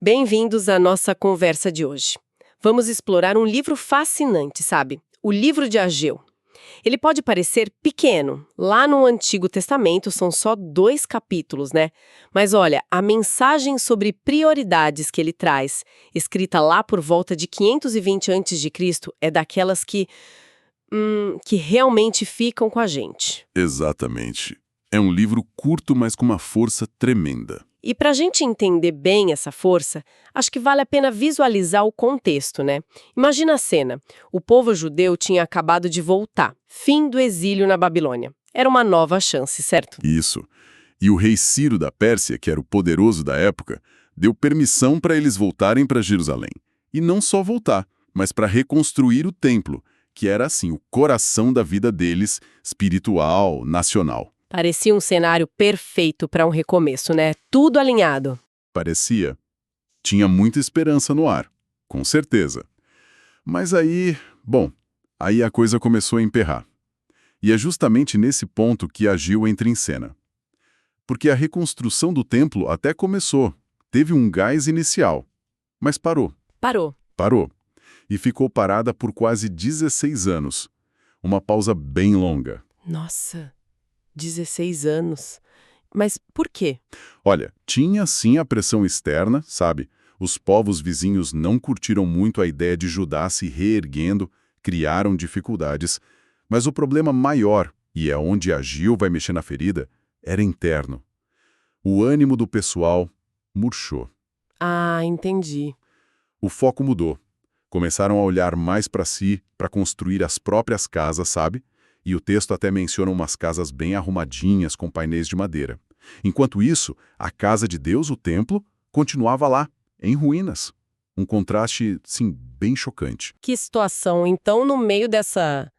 Bem-vindos à nossa conversa de hoje. Vamos explorar um livro fascinante, sabe? O livro de Ageu. Ele pode parecer pequeno. Lá no Antigo Testamento são só 2 capítulos, né? Mas olha, a mensagem sobre prioridades que ele traz, escrita lá por volta de 520 a.C., é daquelas que realmente ficam com a gente. Exatamente. É um livro curto, mas com uma força tremenda. E para a gente entender bem essa força, acho que vale a pena visualizar o contexto, né? Imagina a cena. O povo judeu tinha acabado de voltar. Fim do exílio na Babilônia. Era uma nova chance, certo? Isso. E o rei Ciro da Pérsia, que era o poderoso da época, deu permissão para eles voltarem para Jerusalém. E não só voltar, mas para reconstruir o templo, que era assim o coração da vida deles, espiritual, nacional. Parecia um cenário perfeito para um recomeço, né? Tudo alinhado. Parecia. Tinha muita esperança no ar, com certeza. Mas aí a coisa começou a emperrar. E é justamente nesse ponto que Ageu entra em cena. Porque a reconstrução do templo até começou, teve um gás inicial, mas parou. Parou. E ficou parada por quase 16 anos. Uma pausa bem longa. Nossa, 16 anos. Mas por quê? Olha, tinha sim a pressão externa, sabe? Os povos vizinhos não curtiram muito a ideia de Judá se reerguendo, criaram dificuldades. Mas o problema maior, e é onde Ageu vai mexer na ferida, era interno. O ânimo do pessoal murchou. Ah, entendi. O foco mudou. Começaram a olhar mais para si, para construir as próprias casas, sabe? E o texto até menciona umas casas bem arrumadinhas com painéis de madeira. Enquanto isso, a casa de Deus, o templo, continuava lá, em ruínas. Um contraste, sim, bem chocante. Que situação. Então, no meio dessa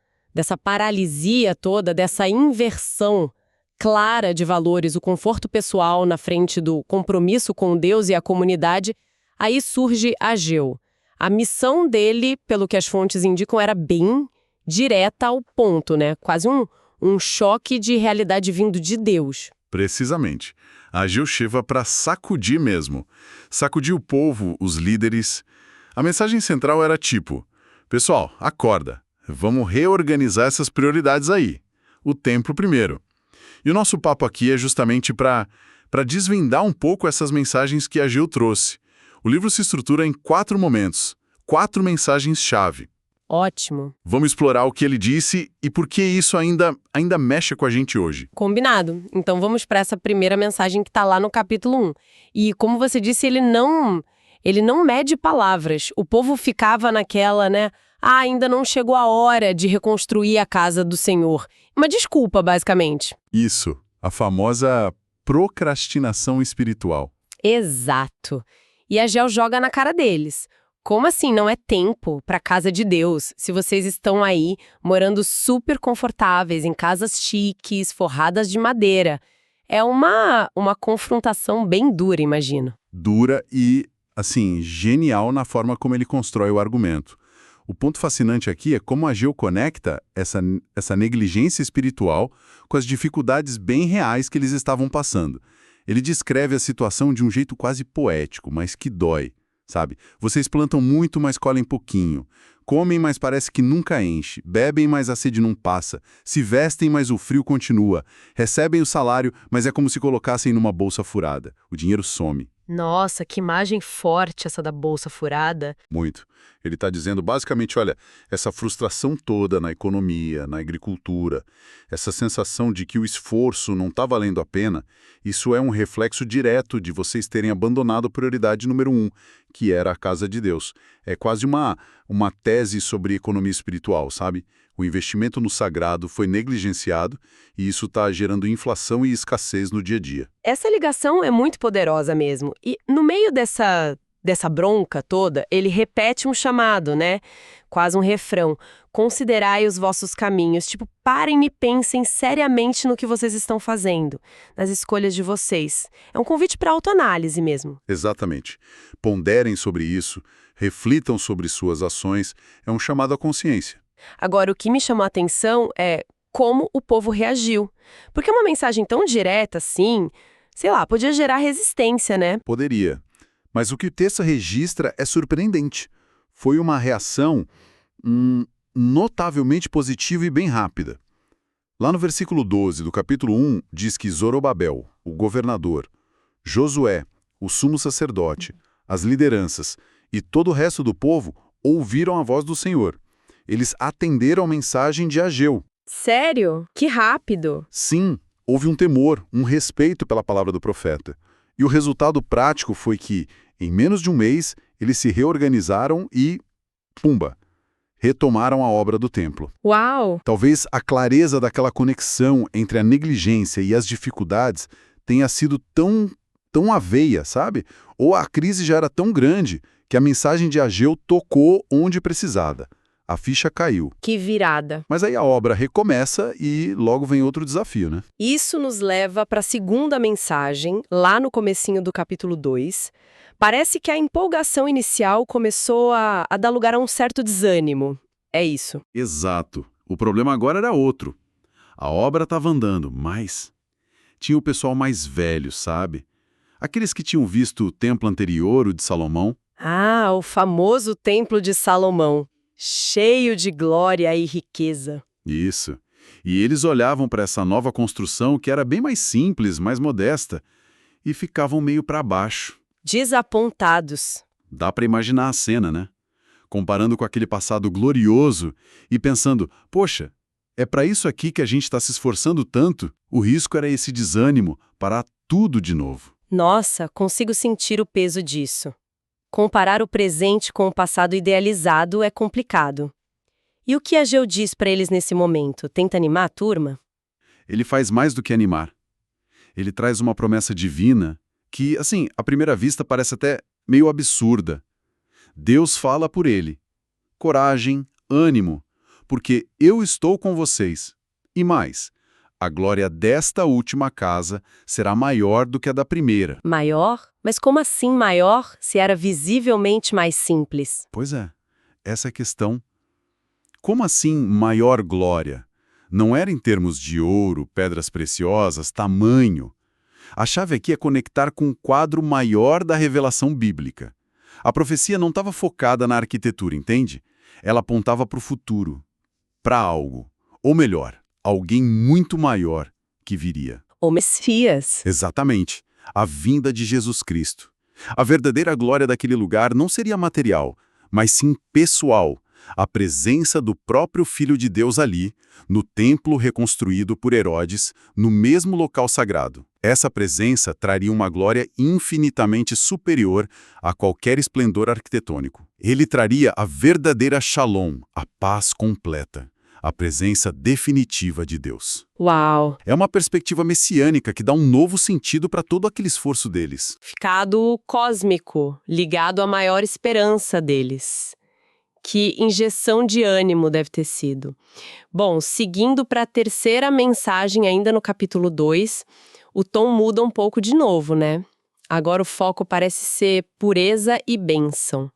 paralisia toda, dessa inversão clara de valores, o conforto pessoal na frente do compromisso com Deus e a comunidade, aí surge Ageu. A missão dele, pelo que as fontes indicam, era bem direta ao ponto, né? Quase um choque de realidade vindo de Deus. Precisamente. Ageu chega para sacudir mesmo. Sacudir o povo, os líderes. A mensagem central era tipo: pessoal, acorda. Vamos reorganizar essas prioridades aí. O templo primeiro. E o nosso papo aqui é justamente para desvendar um pouco essas mensagens que Ageu trouxe. O livro se estrutura em 4 momentos, 4 mensagens-chave. Ótimo. Vamos explorar o que ele disse e por que isso ainda mexe com a gente hoje. Combinado. Então vamos para essa primeira mensagem que está lá no capítulo 1. E como você disse, ele não mede palavras. O povo ficava naquela, né? Ah, ainda não chegou a hora de reconstruir a casa do Senhor. Uma desculpa, basicamente. Isso, a famosa procrastinação espiritual. Exato. E Ageu joga na cara deles. Como assim não é tempo para a casa de Deus, se vocês estão aí morando super confortáveis, em casas chiques, forradas de madeira? É uma confrontação bem dura, imagino. Dura e, assim, genial na forma como ele constrói o argumento. O ponto fascinante aqui é como Ageu conecta essa negligência espiritual com as dificuldades bem reais que eles estavam passando. Ele descreve a situação de um jeito quase poético, mas que dói, sabe? Vocês plantam muito, mas colhem pouquinho. Comem, mas parece que nunca enche. Bebem, mas a sede não passa. Se vestem, mas o frio continua. Recebem o salário, mas é como se colocassem numa bolsa furada. O dinheiro some. Nossa, que imagem forte essa da bolsa furada. Muito. Ele está dizendo basicamente, olha, essa frustração toda na economia, na agricultura, essa sensação de que o esforço não está valendo a pena, isso é um reflexo direto de vocês terem abandonado a prioridade número 1, que era a casa de Deus. É quase uma tese sobre economia espiritual, sabe? O investimento no sagrado foi negligenciado e isso está gerando inflação e escassez no dia a dia. Essa ligação é muito poderosa mesmo. E no meio dessa bronca toda, ele repete um chamado, né? Quase um refrão. Considerai os vossos caminhos. Tipo, parem e pensem seriamente no que vocês estão fazendo, nas escolhas de vocês. É um convite para autoanálise mesmo. Exatamente. Ponderem sobre isso, reflitam sobre suas ações. É um chamado à consciência. Agora, o que me chamou a atenção é como o povo reagiu. Porque uma mensagem tão direta assim, sei lá, podia gerar resistência, né? Poderia. Mas o que o texto registra é surpreendente. Foi uma reação notavelmente positiva e bem rápida. Lá no versículo 12 do capítulo 1, diz que Zorobabel, o governador, Josué, o sumo sacerdote, as lideranças e todo o resto do povo ouviram a voz do Senhor. Eles atenderam a mensagem de Ageu. Sério? Que rápido! Sim, houve um temor, um respeito pela palavra do profeta. E o resultado prático foi que, em menos de um mês, eles se reorganizaram e, pumba, retomaram a obra do templo. Uau! Talvez a clareza daquela conexão entre a negligência e as dificuldades tenha sido tão aveia, sabe? Ou a crise já era tão grande que a mensagem de Ageu tocou onde precisava. A ficha caiu. Que virada! Mas aí a obra recomeça e logo vem outro desafio, né? Isso nos leva para a segunda mensagem, lá no comecinho do capítulo 2. Parece que a empolgação inicial começou a dar lugar a um certo desânimo. É isso. Exato. O problema agora era outro. A obra estava andando, mas tinha o pessoal mais velho, sabe? Aqueles que tinham visto o templo anterior, o de Salomão. Ah, o famoso Templo de Salomão, cheio de glória e riqueza. Isso. E eles olhavam para essa nova construção que era bem mais simples, mais modesta, e ficavam meio para baixo. Desapontados. Dá para imaginar a cena, né? Comparando com aquele passado glorioso e pensando, poxa, é para isso aqui que a gente está se esforçando tanto? O risco era esse desânimo, parar tudo de novo. Nossa, consigo sentir o peso disso. Comparar o presente com o passado idealizado é complicado. E o que Ageu diz para eles nesse momento? Tenta animar a turma? Ele faz mais do que animar. Ele traz uma promessa divina que, assim, à primeira vista parece até meio absurda. Deus fala por ele. Coragem, ânimo, porque eu estou com vocês. E mais, a glória desta última casa será maior do que a da primeira. Maior? Mas como assim maior, se era visivelmente mais simples? Pois é, essa é a questão. Como assim maior glória? Não era em termos de ouro, pedras preciosas, tamanho. A chave aqui é conectar com um quadro maior da revelação bíblica. A profecia não estava focada na arquitetura, entende? Ela apontava para o futuro, para algo. Ou melhor, alguém muito maior que viria. O Messias. Exatamente, a vinda de Jesus Cristo. A verdadeira glória daquele lugar não seria material, mas sim pessoal. A presença do próprio Filho de Deus ali, no templo reconstruído por Herodes, no mesmo local sagrado. Essa presença traria uma glória infinitamente superior a qualquer esplendor arquitetônico. Ele traria a verdadeira Shalom, a paz completa, a presença definitiva de Deus. Uau! É uma perspectiva messiânica que dá um novo sentido para todo aquele esforço deles. Ficado cósmico, ligado à maior esperança deles. Que injeção de ânimo deve ter sido. Bom, seguindo para a terceira mensagem, ainda no capítulo 2, o tom muda um pouco de novo, né? Agora o foco parece ser pureza e bênção.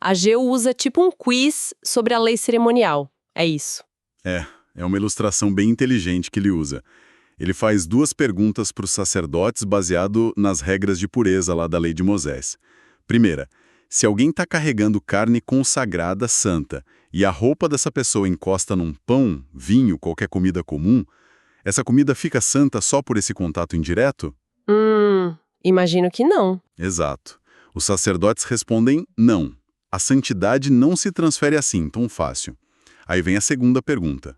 Ageu usa tipo um quiz sobre a lei cerimonial. É isso. É uma ilustração bem inteligente que ele usa. Ele faz duas perguntas para os sacerdotes baseado nas regras de pureza lá da lei de Moisés. Primeira, se alguém está carregando carne consagrada santa e a roupa dessa pessoa encosta num pão, vinho, qualquer comida comum, essa comida fica santa só por esse contato indireto? Imagino que não. Exato. Os sacerdotes respondem não. A santidade não se transfere assim, tão fácil. Aí vem a segunda pergunta.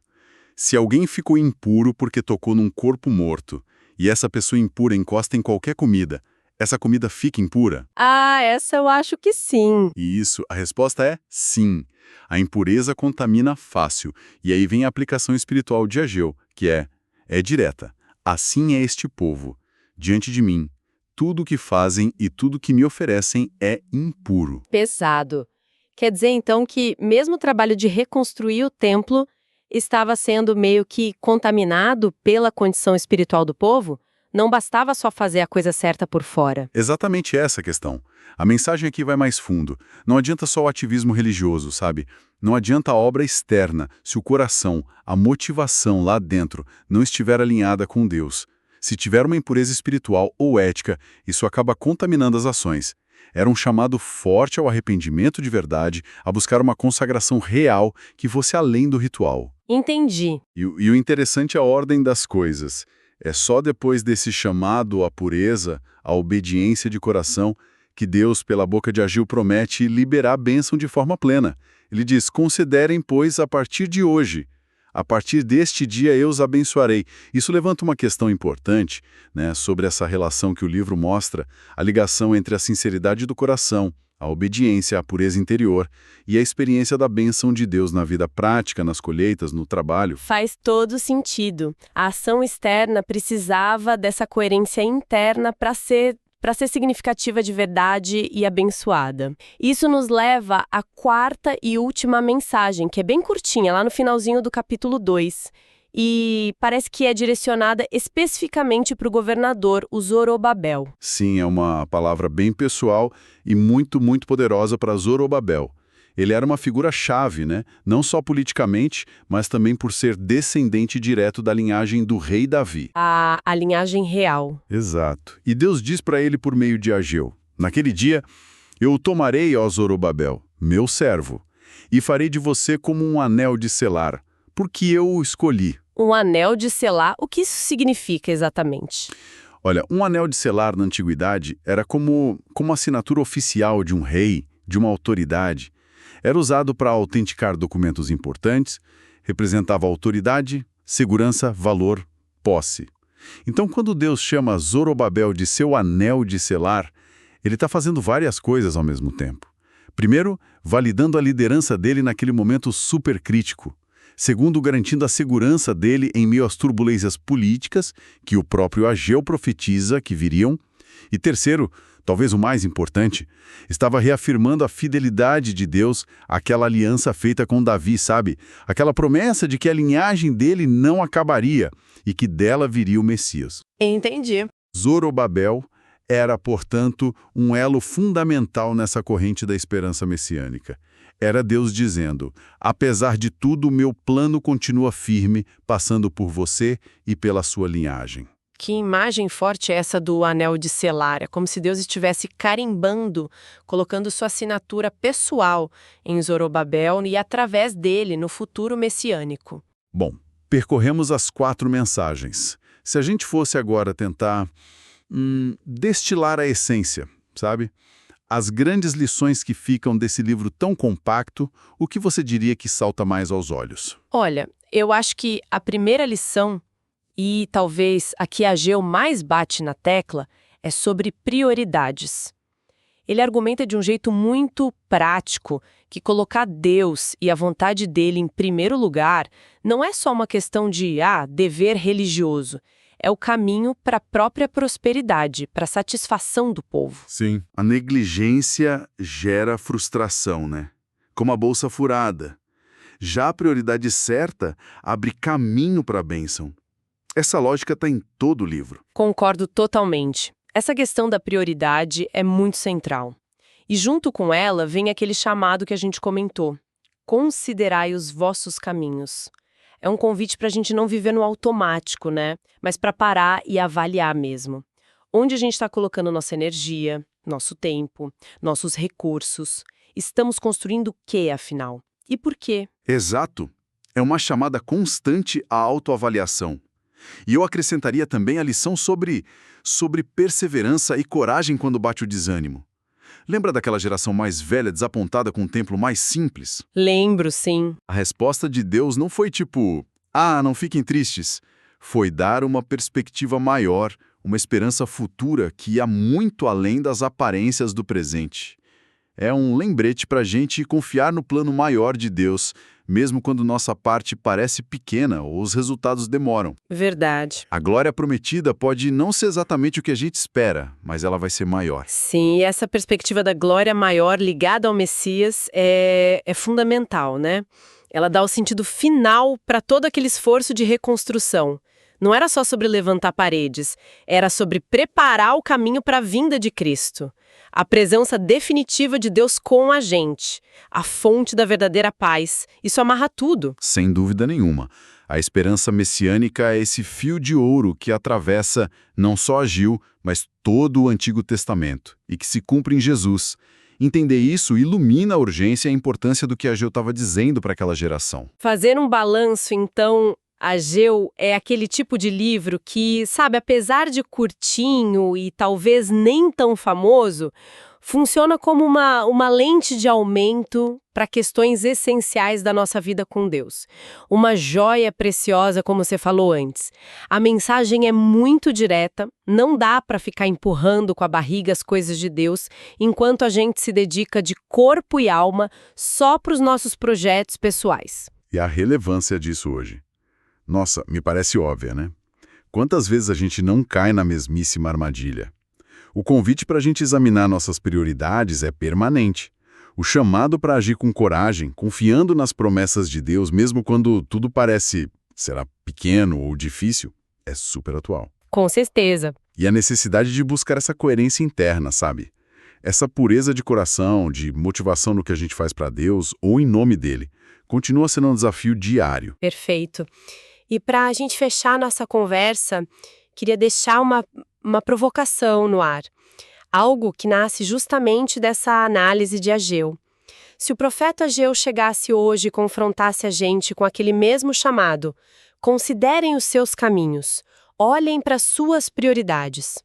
Se alguém ficou impuro porque tocou num corpo morto e essa pessoa impura encosta em qualquer comida, essa comida fica impura? Ah, essa eu acho que sim. E isso, a resposta é sim. A impureza contamina fácil. E aí vem a aplicação espiritual de Ageu, que é direta. Assim é este povo. Diante de mim, tudo o que fazem e tudo o que me oferecem é impuro. Pesado. Quer dizer, então, que mesmo o trabalho de reconstruir o templo estava sendo meio que contaminado pela condição espiritual do povo? Não bastava só fazer a coisa certa por fora. Exatamente essa a questão. A mensagem aqui vai mais fundo. Não adianta só o ativismo religioso, sabe? Não adianta a obra externa se o coração, a motivação lá dentro não estiver alinhada com Deus. Se tiver uma impureza espiritual ou ética, isso acaba contaminando as ações. Era um chamado forte ao arrependimento de verdade, a buscar uma consagração real que fosse além do ritual. Entendi. E o interessante é a ordem das coisas. É só depois desse chamado à pureza, à obediência de coração, que Deus, pela boca de Ageu, promete liberar a bênção de forma plena. Ele diz, considerem, pois, a partir de hoje. A partir deste dia eu os abençoarei. Isso levanta uma questão importante, né, sobre essa relação que o livro mostra, a ligação entre a sinceridade do coração, a obediência, a pureza interior e a experiência da bênção de Deus na vida prática, nas colheitas, no trabalho. Faz todo sentido. A ação externa precisava dessa coerência interna para ser significativa de verdade e abençoada. Isso nos leva à quarta e última mensagem, que é bem curtinha, lá no finalzinho do capítulo 2. E parece que é direcionada especificamente para o governador, o Zorobabel. Sim, é uma palavra bem pessoal e muito, muito poderosa para Zorobabel. Ele era uma figura-chave, né? Não só politicamente, mas também por ser descendente direto da linhagem do rei Davi. A linhagem real. Exato. E Deus diz para ele por meio de Ageu, naquele dia, eu o tomarei, ó Zorobabel, meu servo, e farei de você como um anel de selar, porque eu o escolhi. Um anel de selar, o que isso significa exatamente? Olha, um anel de selar na antiguidade era como a assinatura oficial de um rei, de uma autoridade. Era usado para autenticar documentos importantes, representava autoridade, segurança, valor, posse. Então, quando Deus chama Zorobabel de seu anel de selar, ele está fazendo várias coisas ao mesmo tempo. Primeiro, validando a liderança dele naquele momento super crítico. Segundo, garantindo a segurança dele em meio às turbulências políticas que o próprio Ageu profetiza que viriam. E terceiro, talvez o mais importante, estava reafirmando a fidelidade de Deus àquela aliança feita com Davi, sabe? Aquela promessa de que a linhagem dele não acabaria e que dela viria o Messias. Entendi. Zorobabel era, portanto, um elo fundamental nessa corrente da esperança messiânica. Era Deus dizendo, apesar de tudo, o meu plano continua firme, passando por você e pela sua linhagem. Que imagem forte é essa do anel de selar? É como se Deus estivesse carimbando, colocando sua assinatura pessoal em Zorobabel e através dele no futuro messiânico. Bom, percorremos as 4 mensagens. Se a gente fosse agora tentar destilar a essência, sabe? As grandes lições que ficam desse livro tão compacto, o que você diria que salta mais aos olhos? Olha, eu acho que a primeira lição, e talvez a que Ageu mais bate na tecla, é sobre prioridades. Ele argumenta de um jeito muito prático que colocar Deus e a vontade dele em primeiro lugar não é só uma questão de, dever religioso. É o caminho para a própria prosperidade, para a satisfação do povo. Sim. A negligência gera frustração, né? Como a bolsa furada. Já a prioridade certa abre caminho para a bênção. Essa lógica está em todo o livro. Concordo totalmente. Essa questão da prioridade é muito central. E junto com ela vem aquele chamado que a gente comentou. Considerai os vossos caminhos. É um convite para a gente não viver no automático, né? Mas para parar e avaliar mesmo. Onde a gente está colocando nossa energia, nosso tempo, nossos recursos. Estamos construindo o quê, afinal? E por quê? Exato. É uma chamada constante à autoavaliação. E eu acrescentaria também a lição sobre perseverança e coragem quando bate o desânimo. Lembra daquela geração mais velha desapontada com um templo mais simples? Lembro, sim. A resposta de Deus não foi tipo, não fiquem tristes. Foi dar uma perspectiva maior, uma esperança futura que ia muito além das aparências do presente. É um lembrete para a gente confiar no plano maior de Deus, mesmo quando nossa parte parece pequena ou os resultados demoram. Verdade. A glória prometida pode não ser exatamente o que a gente espera, mas ela vai ser maior. Sim, e essa perspectiva da glória maior ligada ao Messias é fundamental, né? Ela dá o sentido final para todo aquele esforço de reconstrução. Não era só sobre levantar paredes, era sobre preparar o caminho para a vinda de Cristo. A presença definitiva de Deus com a gente, a fonte da verdadeira paz. Isso amarra tudo. Sem dúvida nenhuma. A esperança messiânica é esse fio de ouro que atravessa não só Ageu, mas todo o Antigo Testamento, e que se cumpre em Jesus. Entender isso ilumina a urgência e a importância do que Ageu estava dizendo para aquela geração. Fazer um balanço, então, Ageu é aquele tipo de livro que, sabe, apesar de curtinho e talvez nem tão famoso, funciona como uma lente de aumento para questões essenciais da nossa vida com Deus. Uma joia preciosa, como você falou antes. A mensagem é muito direta, não dá para ficar empurrando com a barriga as coisas de Deus, enquanto a gente se dedica de corpo e alma só para os nossos projetos pessoais. E a relevância disso hoje? Nossa, me parece óbvia, né? Quantas vezes a gente não cai na mesmíssima armadilha? O convite para a gente examinar nossas prioridades é permanente. O chamado para agir com coragem, confiando nas promessas de Deus, mesmo quando tudo parece, será pequeno ou difícil, é super atual. Com certeza. E a necessidade de buscar essa coerência interna, sabe? Essa pureza de coração, de motivação no que a gente faz para Deus ou em nome dele, continua sendo um desafio diário. Perfeito. E para a gente fechar nossa conversa, queria deixar uma provocação no ar. Algo que nasce justamente dessa análise de Ageu. Se o profeta Ageu chegasse hoje e confrontasse a gente com aquele mesmo chamado, considerem os seus caminhos, olhem para suas prioridades.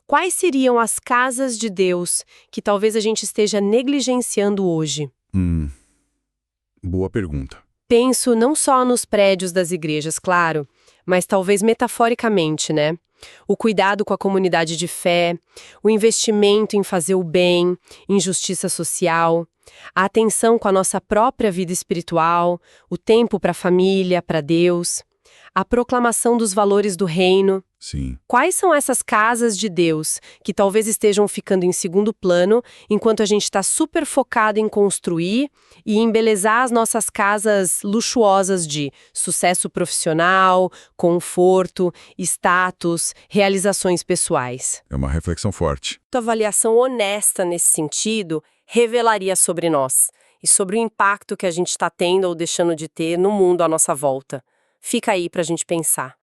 Quais seriam as casas de Deus que talvez a gente esteja negligenciando hoje? Boa pergunta. Penso não só nos prédios das igrejas, claro, mas talvez metaforicamente, né? O cuidado com a comunidade de fé, o investimento em fazer o bem, em justiça social, a atenção com a nossa própria vida espiritual, o tempo para a família, para Deus, a proclamação dos valores do reino. Sim. Quais são essas casas de Deus que talvez estejam ficando em segundo plano, enquanto a gente está super focado em construir e embelezar as nossas casas luxuosas de sucesso profissional, conforto, status, realizações pessoais? É uma reflexão forte. Tua avaliação honesta nesse sentido revelaria sobre nós e sobre o impacto que a gente está tendo ou deixando de ter no mundo à nossa volta. Fica aí para a gente pensar.